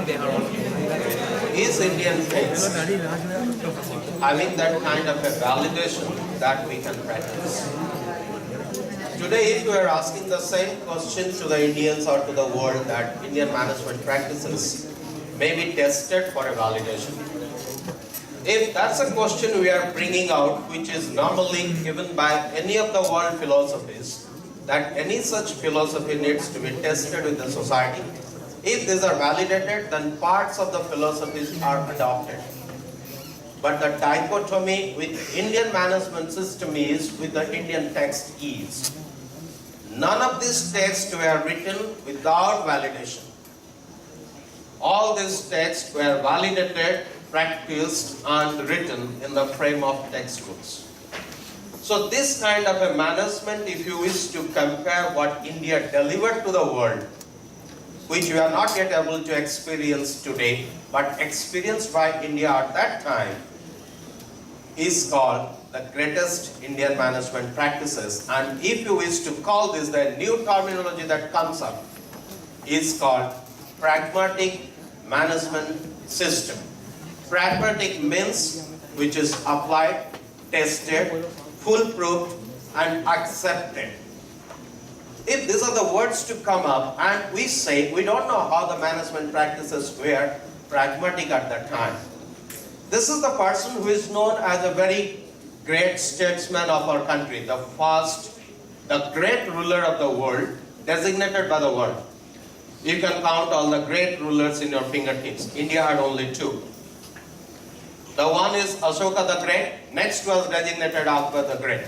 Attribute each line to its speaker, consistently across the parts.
Speaker 1: Is Indian text having that kind of a validation that we can practice? Today, if we are asking the same question to the Indians or to the world, that Indian management practices may be tested for a validation. If that's a question we are bringing out, which is normally given by any of the world philosophies, that any such philosophy needs to be tested with the society. If these are validated, then parts of the philosophies are adopted. But the dichotomy with Indian management system is, with the Indian text is, none of these texts were written without validation. All these texts were validated, practiced, and written in the frame of textbooks. So this kind of a management, if you wish to compare what India delivered to the world, which we are not yet able to experience today, but experienced by India at that time, is called the greatest Indian management practices. And if you wish to call this, the new terminology that comes up is called pragmatic management system. Pragmatic means which is applied, tested, foolproof, and accepted. If these are the words to come up, and we say we don't know how the management practices were pragmatic at that time. This is the person who is known as a very great statesman of our country, the great ruler of the world, designated by the world. You can count all the great rulers in your fingertips. India had only two. The one is Asoka the Great, next was designated Akbar the Great.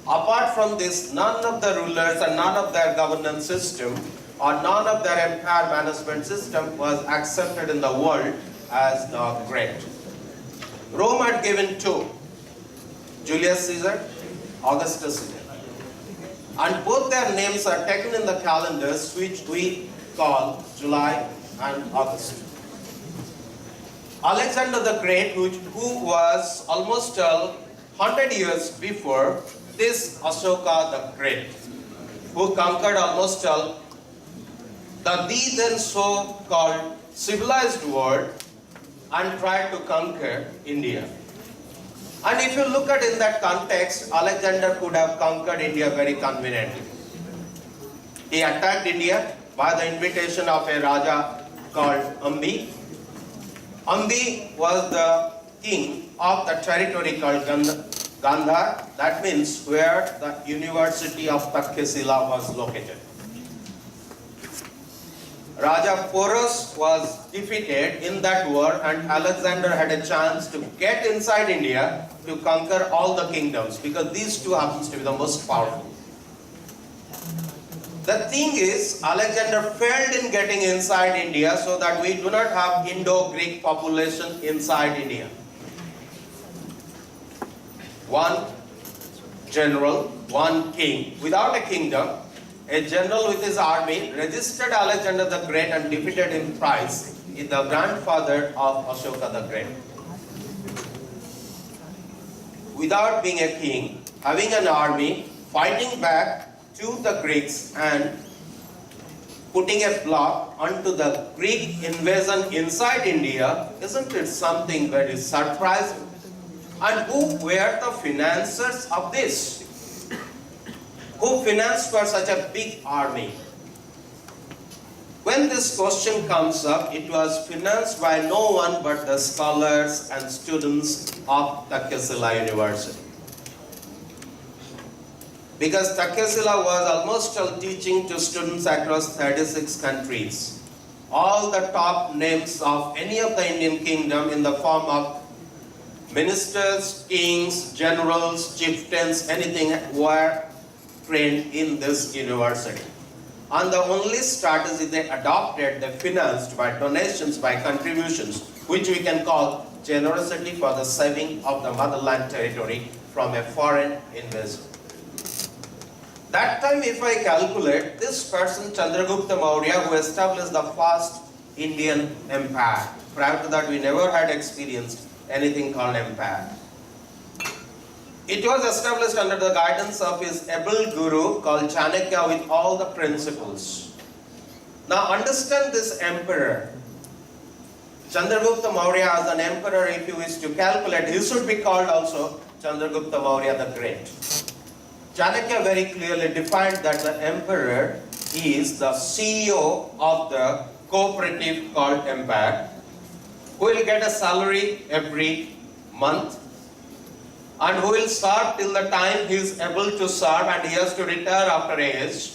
Speaker 1: Apart from this, none of the rulers and none of their governance system or none of their empire management system was accepted in the world as the great. Rome had given two, Julius Caesar, Augustus Caesar. And both their names are taken in the calendars, which we call July and August. Alexander the Great, who was almost 100 years before this Asoka the Great, who conquered almost the then so-called civilized world and tried to conquer India. And if you look at in that context, Alexander could have conquered India very conveniently. He attacked India by the invitation of a Raja called Ambi. Ambi was the king of the territory called Gandhar, that means where the University of Takshila was located. Raja Porus was defeated in that war, and Alexander had a chance to get inside India to conquer all the kingdoms, because these two happens to be the most powerful. The thing is, Alexander failed in getting inside India, so that we do not have Indo-Greek population inside India. One general, one king, without a kingdom, a general with his army resisted Alexander the Great and defeated him thrice. He is the grandfather of Asoka the Great. Without being a king, having an army, fighting back to the Greeks and putting a block onto the Greek invasion inside India, isn't it something very surprising? And who were the financiers of this? Who financed for such a big army? When this question comes up, it was financed by no one but the scholars and students of Takshila University. Because Takshila was almost teaching to students across 36 countries. All the top names of any of the Indian kingdom in the form of ministers, kings, generals, chieftains, anything were trained in this university. And the only strategy they adopted, they financed by donations, by contributions, which we can call generosity for the saving of the motherland territory from a foreign invasion. That time, if I calculate, this person, Chandragupta Maurya, who established the first Indian empire. Prior to that, we never had experienced anything called empire. It was established under the guidance of his able guru called Chanakya with all the principles. Now understand this emperor. Chandragupta Maurya as an emperor, if you wish to calculate, he should be called also Chandragupta Maurya the Great. Chanakya very clearly defined that the emperor is the CEO of the cooperative called empire, who will get a salary every month and who will serve till the time he is able to serve, and he has to retire after age.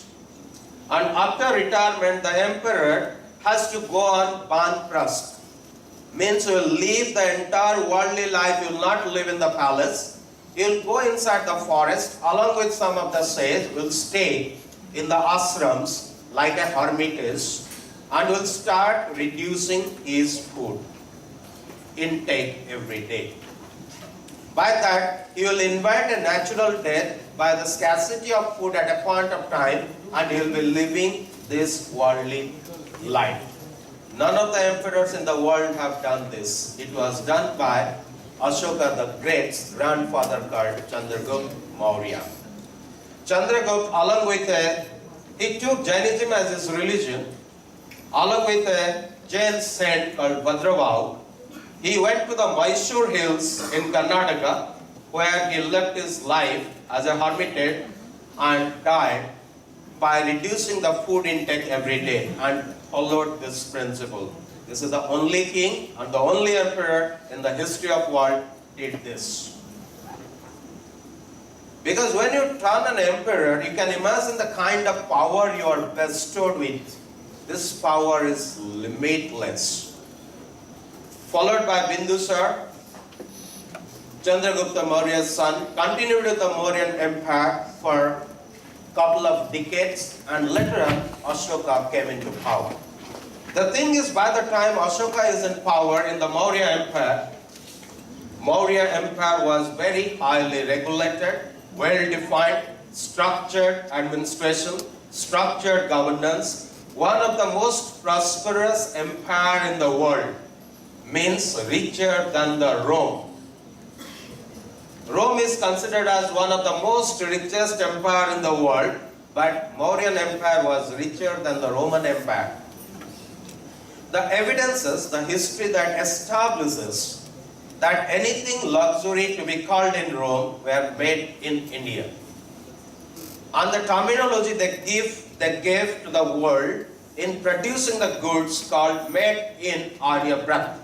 Speaker 1: And after retirement, the emperor has to go on banprasth. Means he will leave the entire worldly life, he will not live in the palace. He will go inside the forest along with some of the sages, will stay in the ashrams like a hermitage, and will start reducing his food intake every day. By that, he will invite a natural death by the scarcity of food at a point of time, and he will be living this worldly life. None of the emperors in the world have done this. It was done by Asoka the Great's grandfather called Chandragupta Maurya. Chandragupta, along with he took Jainism as his religion, along with a Jain saint called Bhadrabhau. He went to the Mysore hills in Karnataka, where he lived his life as a hermitage and died by reducing the food intake every day, and followed this principle. This is the only king and the only emperor in the history of world did this. Because when you turn an emperor, you can imagine the kind of power you are bestowed with. This power is limitless. Followed by Bindusar, Chandragupta Maurya's son, continued with the Mauryan Empire for a couple of decades, and later on Asoka came into power. The thing is, by the time Asoka is in power in the Maurya Empire was very highly regulated, well-defined, structured administration, structured governance, one of the most prosperous empire in the world, means richer than the Rome. Rome is considered as one of the most richest empire in the world, but Mauryan Empire was richer than the Roman Empire. The evidences, the history that establishes that anything luxury to be called in Rome were made in India. And the terminology they gave to the world in producing the goods called made in Aryabhatta.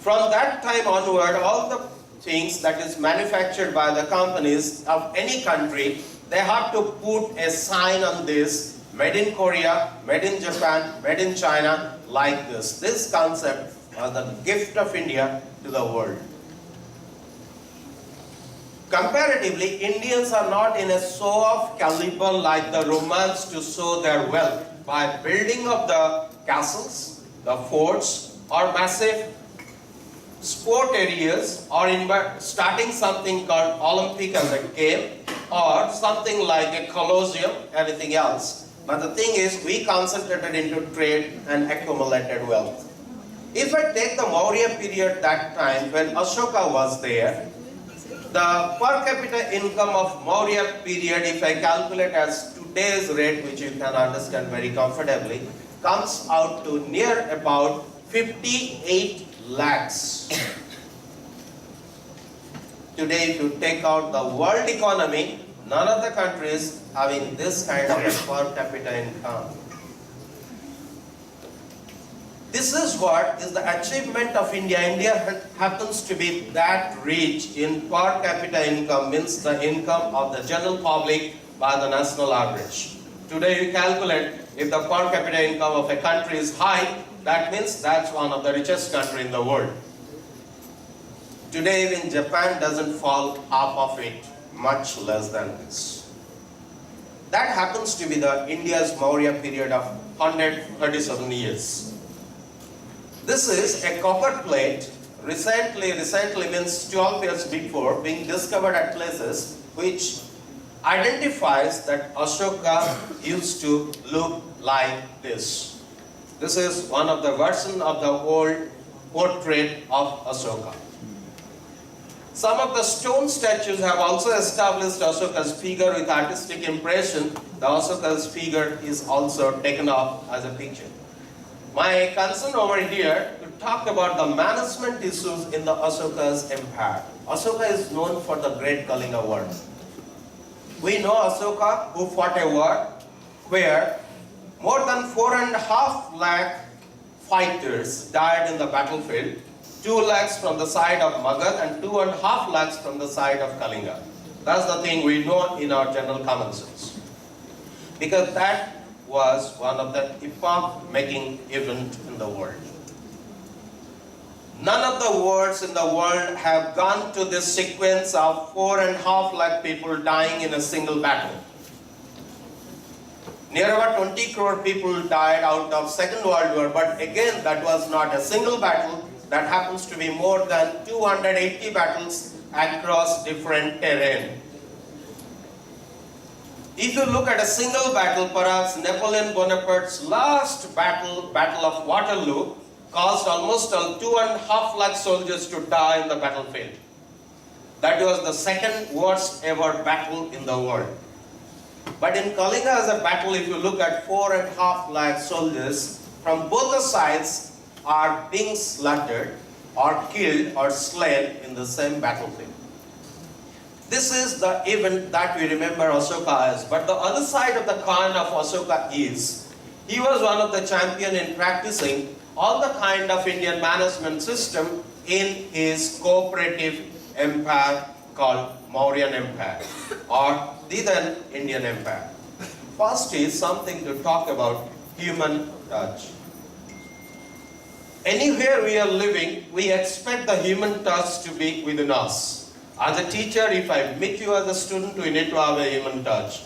Speaker 1: From that time onward, all the things that is manufactured by the companies of any country, they have to put a sign on this, made in Korea, made in Japan, made in China, like this. This concept was the gift of India to the world. Comparatively, Indians are not in a show-off caliber like the Romans to show their wealth by building of the castles, the forts, or massive sport areas, or in starting something called Olympic as a game, or something like a Colosseum, anything else. But the thing is, we concentrated into trade and accumulated wealth. If I take the Maurya period that time when Asoka was there, the per capita income of Maurya period, if I calculate as today's rate, which you can understand very comfortably, comes out to near about 58 lakhs. Today, if you take out the world economy, none of the countries having this kind of a per capita income. This is what is the achievement of India. India happens to be that rich in per capita income, means the income of the general public by the national average. Today you calculate if the per capita income of a country is high, that means that's one of the richest country in the world. Today even Japan doesn't fall half of it, much less than this. That happens to be the India's Maurya period of 137 years. This is a copper plate, recently means 12 years before, being discovered at places, which identifies that Asoka used to look like this. This is one of the versions of the old portrait of Asoka. Some of the stone statues have also established Asoka's figure with artistic impression. The Asoka's figure is also taken off as a picture. My concern over here to talk about the management issues in the Asoka's empire. Asoka is known for the great Kalinga war. We know Asoka, who fought a war where more than 4.5 lakh fighters died in the battlefield, 2 lakhs from the side of Magad and 2.5 lakhs from the side of Kalinga. That's the thing we know in our general common sense. Because that was one of the epoch-making event in the world. None of the wars in the world have gone to this sequence of 4.5 lakh people dying in a single battle. Near about 20 crore people died out of Second World War, but again that was not a single battle. That happens to be more than 280 battles across different terrain. If you look at a single battle, perhaps Napoleon Bonaparte's last battle, Battle of Waterloo, caused almost 2.5 lakh soldiers to die in the battlefield. That was the second worst ever battle in the world. But in Kalinga as a battle, if you look at 4.5 lakh soldiers from both the sides are being slaughtered or killed or slain in the same battlefield. This is the event that we remember Asoka as. But the other side of the coin of Asoka is, he was one of the champion in practicing all the kind of Indian management system in his cooperative empire called Mauryan Empire or the then Indian Empire. First is something to talk about human touch. Anywhere we are living, we expect the human touch to be within us. As a teacher, if I meet you as a student, we need to have a human touch.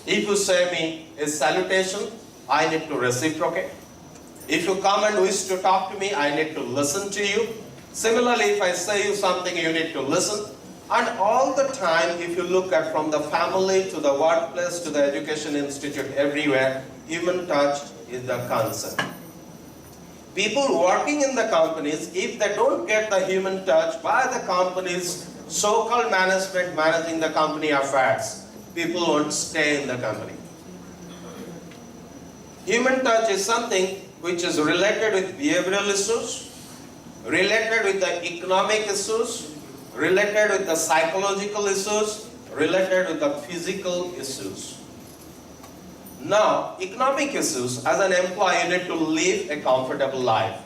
Speaker 1: If you say me a salutation, I need to reciprocate. If you come and wish to talk to me, I need to listen to you. Similarly, if I say you something, you need to listen. And all the time, if you look at from the family to the workplace to the education institute, everywhere, human touch is the concept. People working in the companies, if they don't get the human touch by the company's so-called management managing the company affairs, people won't stay in the company. Human touch is something which is related with behavioral issues, related with the economic issues, related with the psychological issues, related with the physical issues. Now, economic issues, as an employee, you need to live a comfortable life.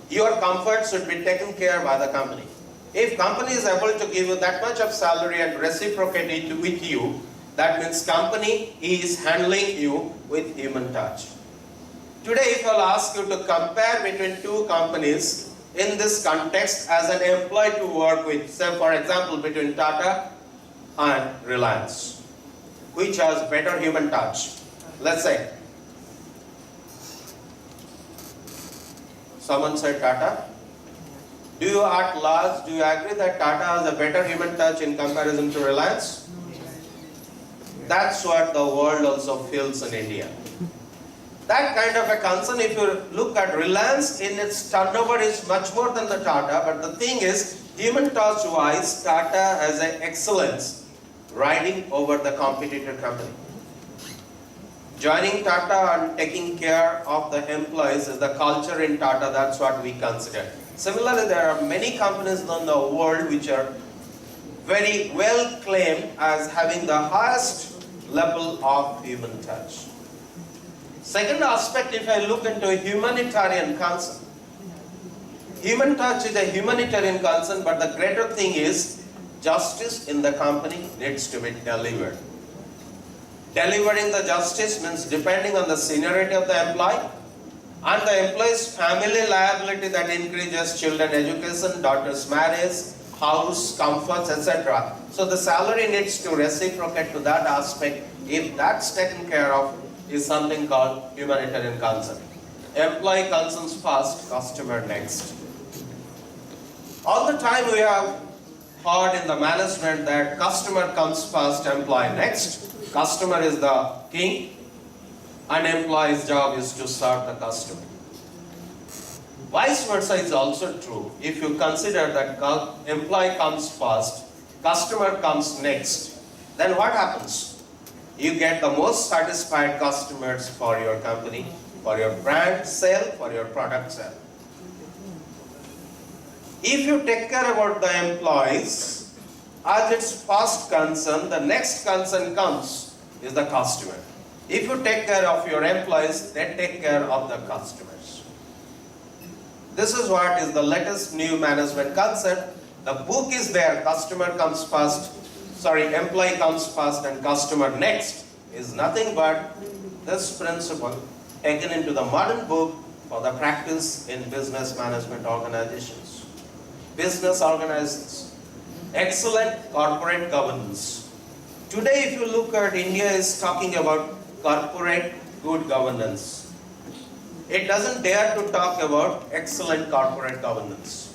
Speaker 1: Your comfort should be taken care by the company. If company is able to give you that much of salary and reciprocate it with you, that means company is handling you with human touch. Today, if I'll ask you to compare between two companies in this context as an employee to work with, say for example, between Tata and Reliance, which has better human touch? Let's say, someone said Tata. Do you at large, do you agree that Tata has a better human touch in comparison to Reliance? That's what the world also feels in India. That kind of a concern, if you look at Reliance, in its turnover is much more than the Tata, but the thing is, human touch wise, Tata has an excellence riding over the competitor company. Joining Tata and taking care of the employees is the culture in Tata, that's what we consider. Similarly, there are many companies in the world which are very well claimed as having the highest level of human touch. Second aspect, if I look into a humanitarian concern, human touch is a humanitarian concern, but the greater thing is justice in the company needs to be delivered. Delivering the justice means depending on the seniority of the employee and the employee's family liability that increases children education, daughter's marriage, house, comforts, etc. So the salary needs to reciprocate to that aspect. If that's taken care of, is something called humanitarian concern. Employee concerns first, customer next. All the time we have heard in the management that customer comes first, employee next. Customer is the king and employee's job is to serve the customer. Vice versa is also true. If you consider that employee comes first, customer comes next, then what happens? You get the most satisfied customers for your company for your brand sale, for your product sale. If you take care about the employees, as its first concern, the next concern comes is the customer. If you take care of your employees, they take care of the customers. This is what is the latest new management concept. The book is there, customer comes first, employee comes first and customer next, is nothing but this principle taken into the modern book for the practice in business management organizations. Business organizations, excellent corporate governance. Today if you look at India is talking about corporate good governance. It doesn't dare to talk about excellent corporate governance.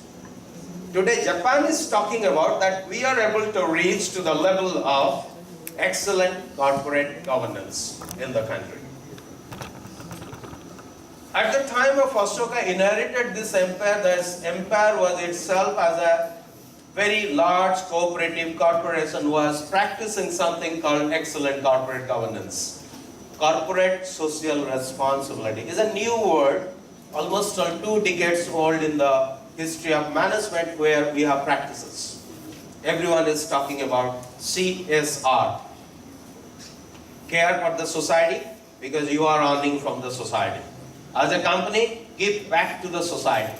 Speaker 1: Today Japan is talking about that we are able to reach to the level of excellent corporate governance in the country. At the time of Asoka inherited this empire was itself as a very large cooperative corporation was practicing something called excellent corporate governance. Corporate social responsibility is a new word, almost 2 decades old in the history of management where we have practices. Everyone is talking about CSR. Care for the society because you are earning from the society. As a company, give back to the society.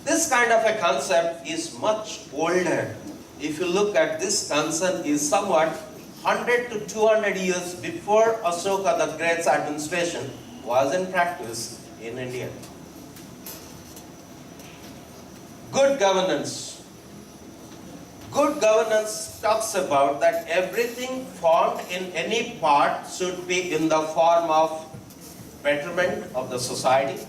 Speaker 1: This kind of a concept is much older. If you look at this concept is somewhat 100 to 200 years before Asoka the Great's administration was in practice in India. Good governance. Good governance talks about that everything formed in any part should be in the form of betterment of the society,